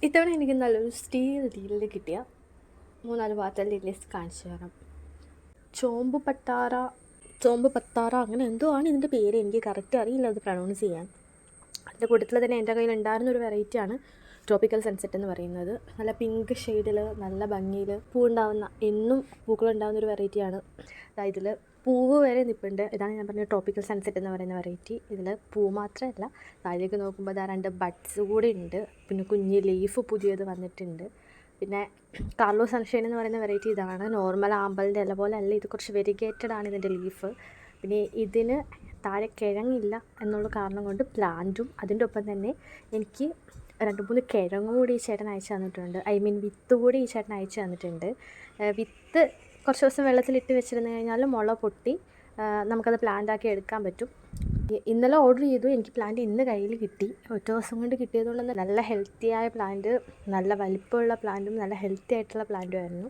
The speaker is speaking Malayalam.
ഇത്തവണ എനിക്ക് നല്ലൊരു സ്റ്റീൽ ഡീലിൽ കിട്ടിയ 3-4 പാർട്ട് ലില്ലീസ് കാണിച്ചു തരാം. ചോമ്പ് പത്താറ അങ്ങനെ എന്തോ ആണ് ഇതിൻ്റെ പേര്. എനിക്ക് കറക്റ്റ് അറിയില്ല അത് പ്രൊണൗൺസ് ചെയ്യാൻ. അതിൻ്റെ കൂട്ടത്തിൽ തന്നെ എൻ്റെ കയ്യിൽ ഉണ്ടായിരുന്നൊരു വെറൈറ്റിയാണ് ട്രോപ്പിക്കൽ സൺസെറ്റ് എന്ന് പറയുന്നത്. നല്ല പിങ്ക് ഷെയ്ഡിൽ നല്ല ഭംഗിയിൽ പൂവുണ്ടാവുന്ന, എന്നും പൂക്കളുണ്ടാകുന്ന ഒരു വെറൈറ്റിയാണ്. അതായത് ഇതിൽ പൂവ് വരെ നിൽപ്പുണ്ട്. ഇതാണ് ഞാൻ പറഞ്ഞ ട്രോപ്പിക്കൽ സൺസെറ്റ് എന്ന് പറയുന്ന വെറൈറ്റി. ഇതിൽ പൂ മാത്രമല്ല, താഴേക്ക് നോക്കുമ്പോൾ അതാ 2 ബഡ്സ് കൂടി ഉണ്ട്. പിന്നെ കുഞ്ഞ് ലീഫ് പുതിയത് വന്നിട്ടുണ്ട്. പിന്നെ കാർലോ സൺഷൈൻ എന്ന് പറയുന്ന വെറൈറ്റി ഇതാണ്. നോർമൽ ആമ്പലിൻ്റെ ഇല പോലെ അല്ല, ഇത് കുറച്ച് വെരിഗേറ്റഡ് ആണ് ഇതിൻ്റെ ലീഫ്. പിന്നെ ഇതിന് താഴെ കിഴങ്ങില്ല എന്നുള്ള കാരണം കൊണ്ട് പ്ലാന്റും അതിൻ്റെ ഒപ്പം തന്നെ എനിക്ക് 2-3 കിഴങ്ങ് കൂടി ഈ ചേട്ടൻ അയച്ചു തന്നിട്ടുണ്ട്. വിത്ത് കൂടി ഈ ചേട്ടൻ അയച്ചു തന്നിട്ടുണ്ട്. വിത്ത് കുറച്ച് ദിവസം വെള്ളത്തിലിട്ട് വെച്ചിരുന്നു കഴിഞ്ഞാൽ മുള പൊട്ടി നമുക്കത് പ്ലാന്റാക്കി എടുക്കാൻ പറ്റും. ഇന്നലെ ഓർഡർ ചെയ്തു, എനിക്ക് പ്ലാന്റ് ഇന്ന് കയ്യിൽ കിട്ടി. ഒറ്റ ദിവസം കൊണ്ട് കിട്ടിയതുകൊണ്ട് നല്ല ഹെൽത്തിയായ പ്ലാന്റ്, നല്ല വലിപ്പമുള്ള പ്ലാന്റും നല്ല ഹെൽത്തി ആയിട്ടുള്ള പ്ലാന്റും ആയിരുന്നു.